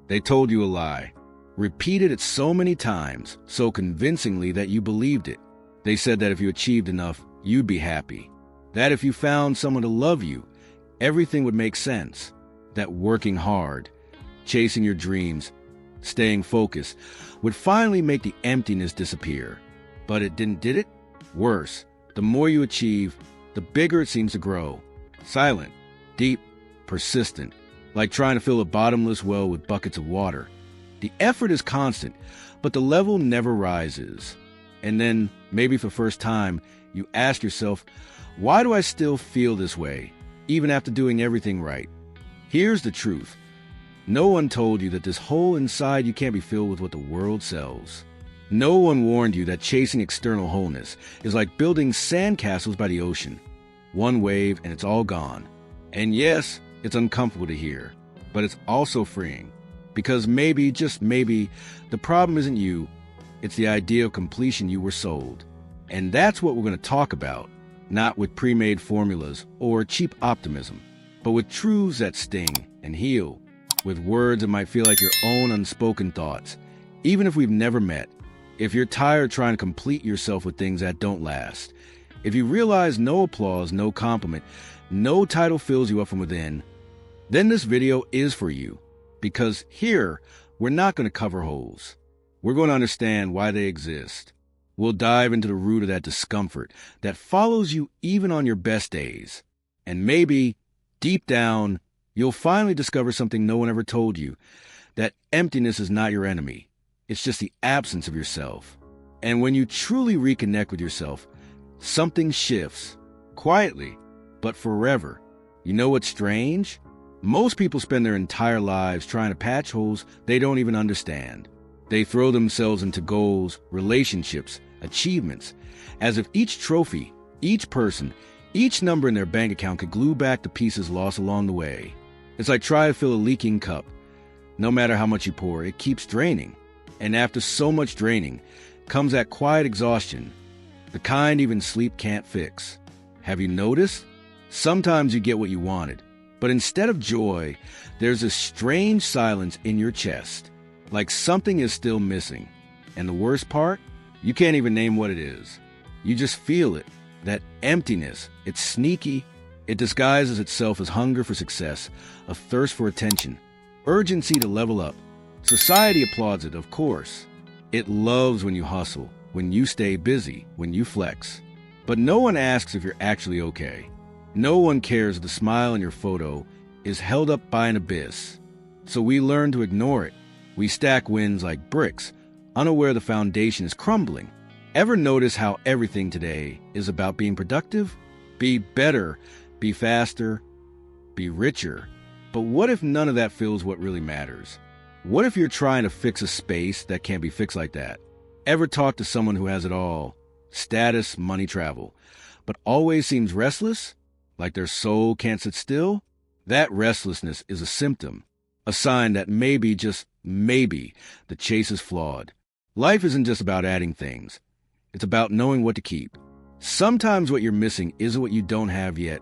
They told you a lie, repeated it so many times, so convincingly that you believed it. They said that if you achieved enough, you'd be happy. That if you found someone to love you, everything would make sense. That working hard, chasing your dreams, staying focused, would finally make the emptiness disappear. But it didn't, did it? Worse, the more you achieve, the bigger it seems to grow. Silent, deep, persistent, like trying to fill a bottomless well with buckets of water. The effort is constant, but the level never rises. And then, maybe for the first time, you ask yourself, why do I still feel this way, even after doing everything right? Here's the truth. No one told you that this hole inside you can't be filled with what the world sells. No one warned you that chasing external wholeness is like building sandcastles by the ocean. One wave and it's all gone. And yes, it's uncomfortable to hear, but it's also freeing. Because maybe, just maybe, the problem isn't you, it's the idea of completion you were sold. And that's what we're going to talk about, not with pre-made formulas or cheap optimism, but with truths that sting and heal, with words that might feel like your own unspoken thoughts, even if we've never met. If you're tired trying to complete yourself with things that don't last, if you realize no applause, no compliment, no title fills you up from within, then this video is for you. Because here, we're not going to cover holes. We're going to understand why they exist. We'll dive into the root of that discomfort that follows you even on your best days. And maybe, deep down, you'll finally discover something no one ever told you, that emptiness is not your enemy. It's just the absence of yourself. And when you truly reconnect with yourself, something shifts, quietly, but forever. You know what's strange? Most people spend their entire lives trying to patch holes they don't even understand. They throw themselves into goals, relationships, achievements, as if each trophy, each person, each number in their bank account could glue back the pieces lost along the way. It's like trying to fill a leaking cup. No matter how much you pour, it keeps draining. And after so much draining, comes that quiet exhaustion, the kind even sleep can't fix. Have you noticed? Sometimes you get what you wanted, but instead of joy, there's a strange silence in your chest, like something is still missing. And the worst part? You can't even name what it is. You just feel it, that emptiness. It's sneaky. It disguises itself as hunger for success, a thirst for attention, urgency to level up. Society applauds it, of course. It loves when you hustle, when you stay busy, when you flex. But no one asks if you're actually okay. No one cares if the smile in your photo is held up by an abyss. So we learn to ignore it. We stack wins like bricks, unaware the foundation is crumbling. Ever notice how everything today is about being productive? Be better, be faster, be richer. But what if none of that fills what really matters? What if you're trying to fix a space that can't be fixed like that? Ever talk to someone who has it all? Status, money, travel, but always seems restless? Like their soul can't sit still? That restlessness is a symptom, a sign that maybe, just maybe, the chase is flawed. Life isn't just about adding things. It's about knowing what to keep. Sometimes what you're missing isn't what you don't have yet,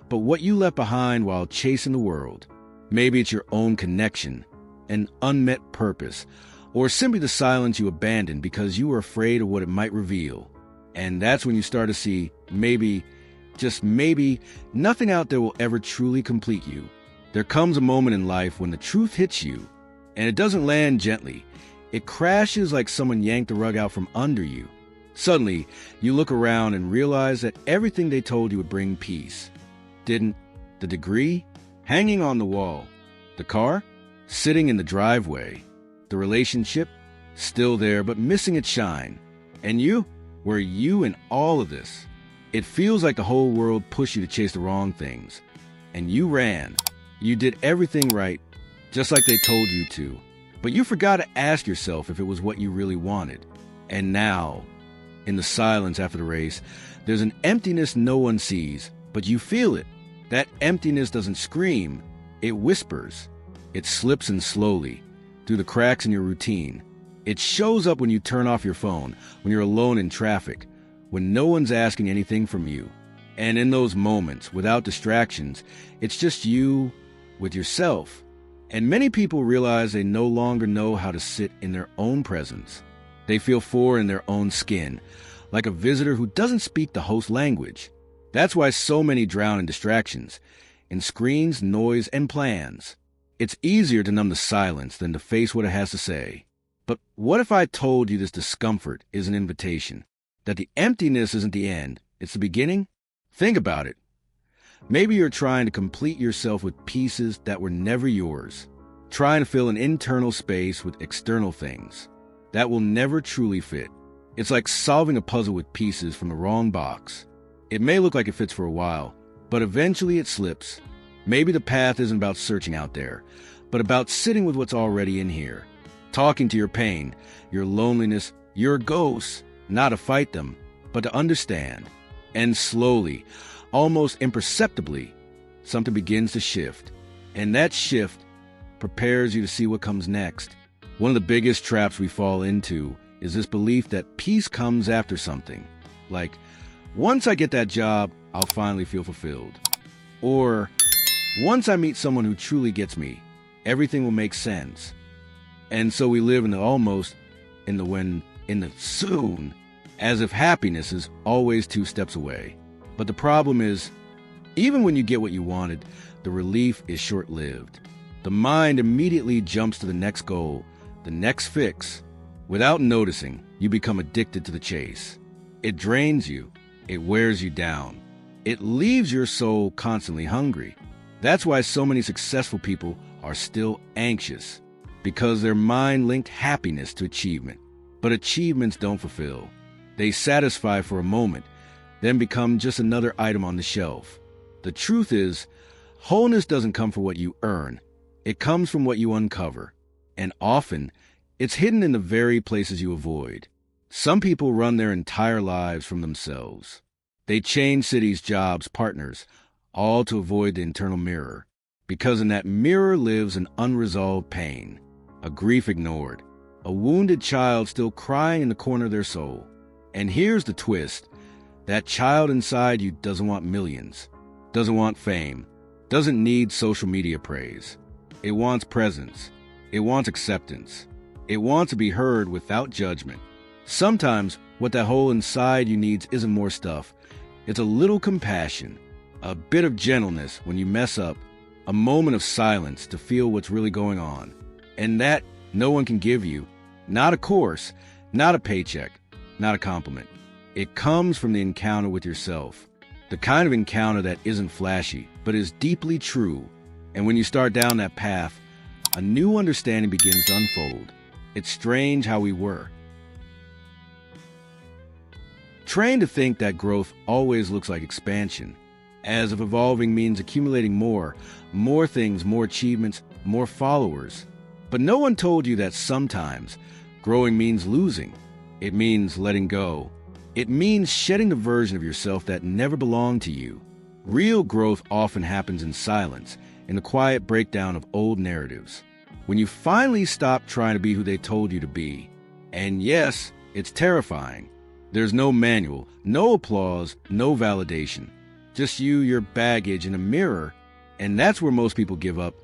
but what you left behind while chasing the world. Maybe it's your own connection, an unmet purpose, or simply the silence you abandoned because you were afraid of what it might reveal. And that's when you start to see, maybe, just maybe, nothing out there will ever truly complete you. There comes a moment in life when the truth hits you, and it doesn't land gently. It crashes like someone yanked the rug out from under you. Suddenly, you look around and realize that everything they told you would bring peace didn't. The degree? Hanging on the wall. The car? Sitting in the driveway. The relationship? Still there, but missing its shine. And you? Were you in all of this? It feels like the whole world pushed you to chase the wrong things. And you ran. You did everything right, just like they told you to. But you forgot to ask yourself if it was what you really wanted. And now, in the silence after the race, there's an emptiness no one sees, but you feel it. That emptiness doesn't scream, it whispers. It slips in slowly, through the cracks in your routine. It shows up when you turn off your phone, when you're alone in traffic, when no one's asking anything from you. And in those moments, without distractions, it's just you with yourself. And many people realize they no longer know how to sit in their own presence. They feel foreign in their own skin, like a visitor who doesn't speak the host language. That's why so many drown in distractions, in screens, noise, and plans. It's easier to numb the silence than to face what it has to say. But what if I told you this discomfort is an invitation? That the emptiness isn't the end, it's the beginning? Think about it. Maybe you're trying to complete yourself with pieces that were never yours, trying to fill an internal space with external things that will never truly fit. It's like solving a puzzle with pieces from the wrong box. It may look like it fits for a while, but eventually it slips. Maybe the path isn't about searching out there, but about sitting with what's already in here, talking to your pain, your loneliness, your ghosts, not to fight them, but to understand. And slowly, almost imperceptibly, something begins to shift. And that shift prepares you to see what comes next. One of the biggest traps we fall into is this belief that peace comes after something. Like, once I get that job, I'll finally feel fulfilled. Or, once I meet someone who truly gets me, everything will make sense. And so we live in the almost, in the when, in the soon, as if happiness is always 2 steps away. But the problem is, even when you get what you wanted, the relief is short-lived. The mind immediately jumps to the next goal, the next fix. Without noticing, you become addicted to the chase. It drains you. It wears you down. It leaves your soul constantly hungry. That's why so many successful people are still anxious, because their mind linked happiness to achievement. But achievements don't fulfill. They satisfy for a moment, then become just another item on the shelf. The truth is, wholeness doesn't come from what you earn. It comes from what you uncover. And often, it's hidden in the very places you avoid. Some people run their entire lives from themselves. They change cities, jobs, partners, all to avoid the internal mirror. Because in that mirror lives an unresolved pain, a grief ignored, a wounded child still crying in the corner of their soul. And here's the twist. That child inside you doesn't want millions, doesn't want fame, doesn't need social media praise. It wants presence. It wants acceptance. It wants to be heard without judgment. Sometimes what that hole inside you needs isn't more stuff. It's a little compassion, a bit of gentleness when you mess up, a moment of silence to feel what's really going on. And that no one can give you. Not a course, not a paycheck, not a compliment. It comes from the encounter with yourself. The kind of encounter that isn't flashy, but is deeply true. And when you start down that path, a new understanding begins to unfold. It's strange how we were trained to think that growth always looks like expansion, as if evolving means accumulating more things, more achievements, more followers. But no one told you that sometimes growing means losing. It means letting go. It means shedding the version of yourself that never belonged to you. Real growth often happens in silence, in the quiet breakdown of old narratives. When you finally stop trying to be who they told you to be. And yes, it's terrifying. There's no manual, no applause, no validation. Just you, your baggage, and a mirror. And that's where most people give up,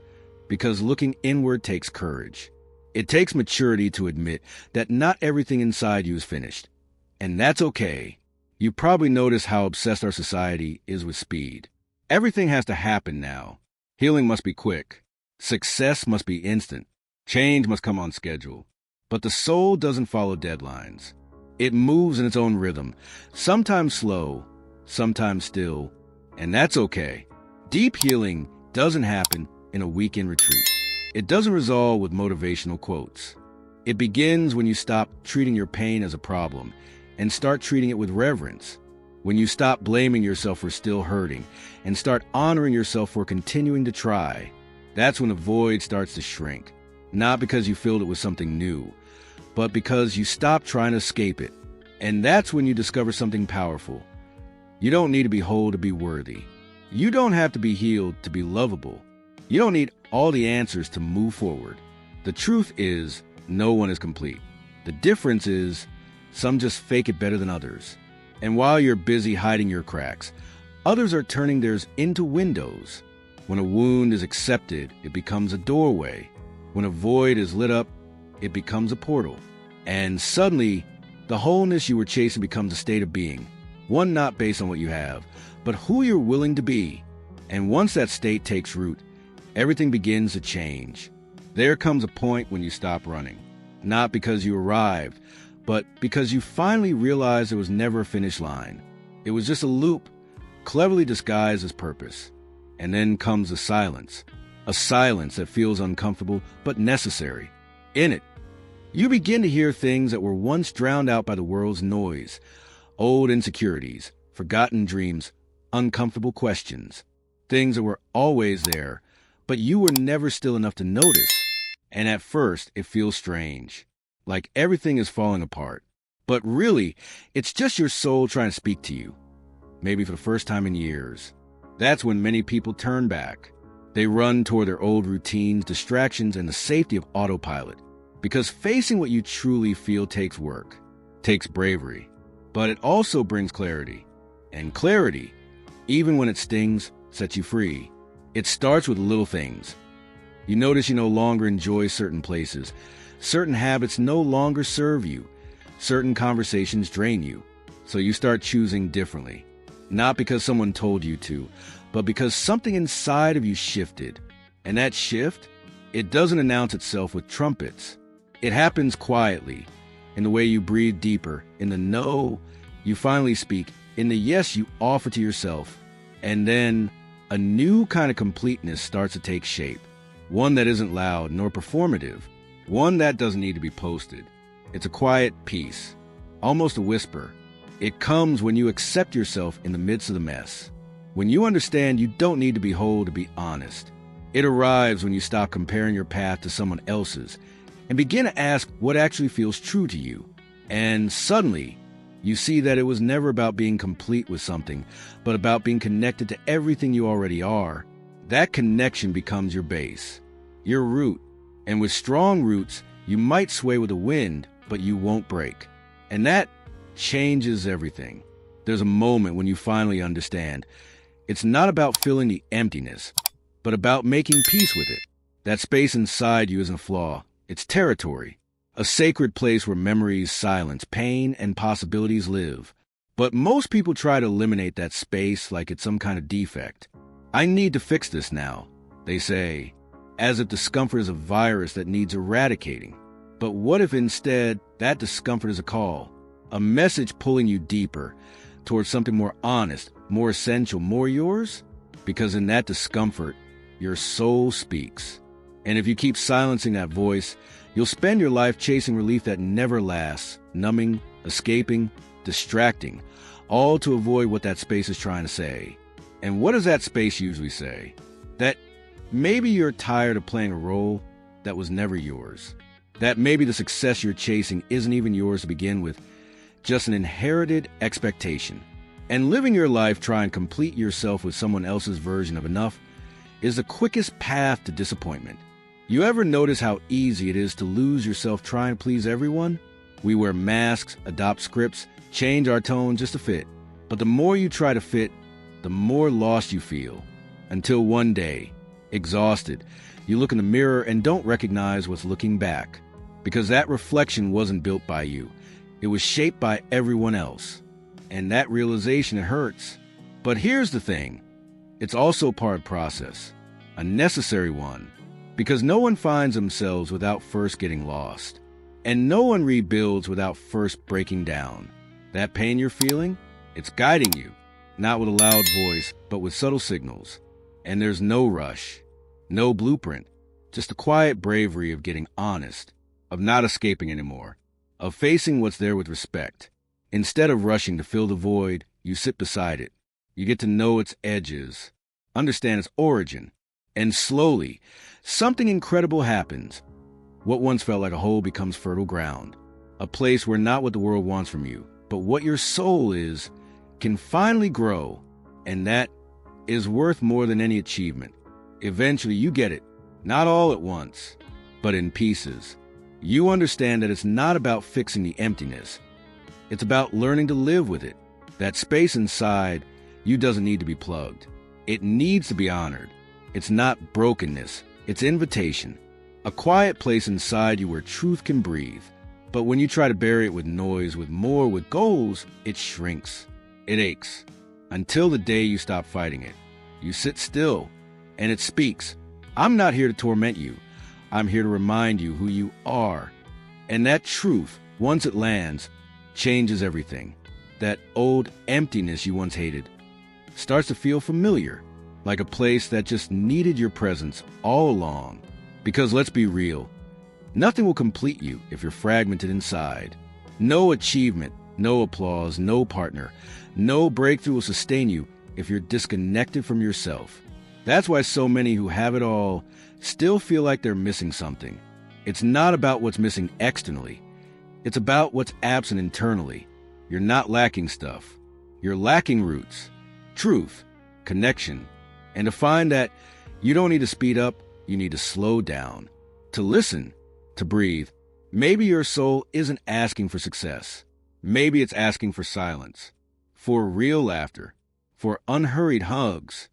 because looking inward takes courage. It takes maturity to admit that not everything inside you is finished. And that's okay. You probably notice how obsessed our society is with speed. Everything has to happen now. Healing must be quick. Success must be instant. Change must come on schedule. But the soul doesn't follow deadlines. It moves in its own rhythm, sometimes slow, sometimes still, and that's okay. Deep healing doesn't happen in a weekend retreat. It doesn't resolve with motivational quotes. It begins when you stop treating your pain as a problem and start treating it with reverence. When you stop blaming yourself for still hurting and start honoring yourself for continuing to try. That's when the void starts to shrink, not because you filled it with something new, but because you stop trying to escape it. And that's when you discover something powerful. You don't need to be whole to be worthy. You don't have to be healed to be lovable. You don't need all the answers to move forward. The truth is, no one is complete. The difference is, some just fake it better than others. And while you're busy hiding your cracks, others are turning theirs into windows. When a wound is accepted, it becomes a doorway. When a void is lit up, it becomes a portal. And suddenly, the wholeness you were chasing becomes a state of being, one not based on what you have, but who you're willing to be. And once that state takes root, everything begins to change. There comes a point when you stop running, not because you arrived, but because you finally realized there was never a finish line. It was just a loop, cleverly disguised as purpose. And then comes a silence that feels uncomfortable but necessary. In it, you begin to hear things that were once drowned out by the world's noise, old insecurities, forgotten dreams, uncomfortable questions, things that were always there, but you were never still enough to notice. And at first, it feels strange, like everything is falling apart. But really, it's just your soul trying to speak to you, maybe for the first time in years. That's when many people turn back. They run toward their old routines, distractions, and the safety of autopilot. Because facing what you truly feel takes work, takes bravery, but it also brings clarity. And clarity, even when it stings, sets you free. It starts with little things. You notice you no longer enjoy certain places. Certain habits no longer serve you. Certain conversations drain you. So you start choosing differently. Not because someone told you to, but because something inside of you shifted. And that shift, it doesn't announce itself with trumpets. It happens quietly, in the way you breathe deeper, in the no you finally speak, in the yes you offer to yourself. And then a new kind of completeness starts to take shape. One that isn't loud nor performative. One that doesn't need to be posted. It's a quiet peace, almost a whisper. It comes when you accept yourself in the midst of the mess. When you understand you don't need to be whole to be honest. It arrives when you stop comparing your path to someone else's and begin to ask what actually feels true to you. And suddenly, you see that it was never about being complete with something, but about being connected to everything you already are. That connection becomes your base, your root. And with strong roots, you might sway with the wind, but you won't break. And that changes everything. There's a moment when you finally understand. It's not about filling the emptiness, but about making peace with it. That space inside you isn't a flaw. It's territory. A sacred place where memories, silence, pain, and possibilities live. But most people try to eliminate that space like it's some kind of defect. I need to fix this now, they say, as if discomfort is a virus that needs eradicating. But what if instead that discomfort is a call, a message pulling you deeper towards something more honest, more essential, more yours? Because in that discomfort, your soul speaks. And if you keep silencing that voice, you'll spend your life chasing relief that never lasts, numbing, escaping, distracting, all to avoid what that space is trying to say. And what does that space usually say? That maybe you're tired of playing a role that was never yours. That maybe the success you're chasing isn't even yours to begin with, just an inherited expectation. And living your life trying to complete yourself with someone else's version of enough is the quickest path to disappointment. You ever notice how easy it is to lose yourself trying to please everyone? We wear masks, adopt scripts, change our tone just to fit. But the more you try to fit, the more lost you feel. Until one day, exhausted, you look in the mirror and don't recognize what's looking back. Because that reflection wasn't built by you. It was shaped by everyone else. And that realization, it hurts. But here's the thing. It's also part of the process. A necessary one. Because no one finds themselves without first getting lost. And no one rebuilds without first breaking down. That pain you're feeling, it's guiding you. Not with a loud voice, but with subtle signals. And there's no rush. No blueprint. Just the quiet bravery of getting honest. Of not escaping anymore. Of facing what's there with respect. Instead of rushing to fill the void, you sit beside it. You get to know its edges. Understand its origin. And slowly, something incredible happens. What once felt like a hole becomes fertile ground. A place where not what the world wants from you, but what your soul is, can finally grow. And that is worth more than any achievement. Eventually you get it, not all at once, but in pieces. You understand that it's not about fixing the emptiness. It's about learning to live with it. That space inside you doesn't need to be plugged. It needs to be honored. It's not brokenness, it's invitation. A quiet place inside you where truth can breathe. But when you try to bury it with noise, with goals, it shrinks. It aches. Until the day you stop fighting it. You sit still, and it speaks. I'm not here to torment you. I'm here to remind you who you are. And that truth, once it lands, changes everything. That old emptiness you once hated starts to feel familiar, like a place that just needed your presence all along. Because let's be real, nothing will complete you if you're fragmented inside. No achievement, no applause, no partner, no breakthrough will sustain you if you're disconnected from yourself. That's why so many who have it all still feel like they're missing something. It's not about what's missing externally. It's about what's absent internally. You're not lacking stuff. You're lacking roots, truth, connection, and to find that you don't need to speed up, you need to slow down, to listen, to breathe. Maybe your soul isn't asking for success. Maybe it's asking for silence, for real laughter, for unhurried hugs.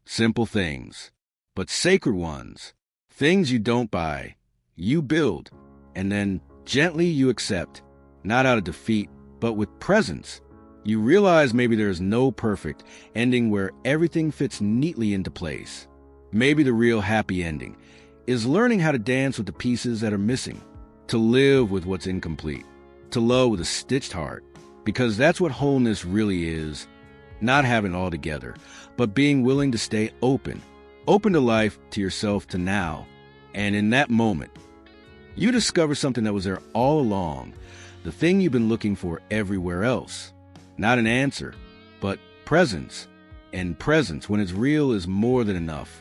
Simple things, but sacred ones. Things you don't buy, you build, and then gently you accept, not out of defeat, but with presence. You realize maybe there is no perfect ending where everything fits neatly into place. Maybe the real happy ending is learning how to dance with the pieces that are missing, to live with what's incomplete, to love with a stitched heart, because that's what wholeness really is. Not having it all together, but being willing to stay open to life, to yourself, to now. And in that moment, you discover something that was there all along, the thing you've been looking for everywhere else. Not an answer, but presence. And presence, when it's real, is more than enough.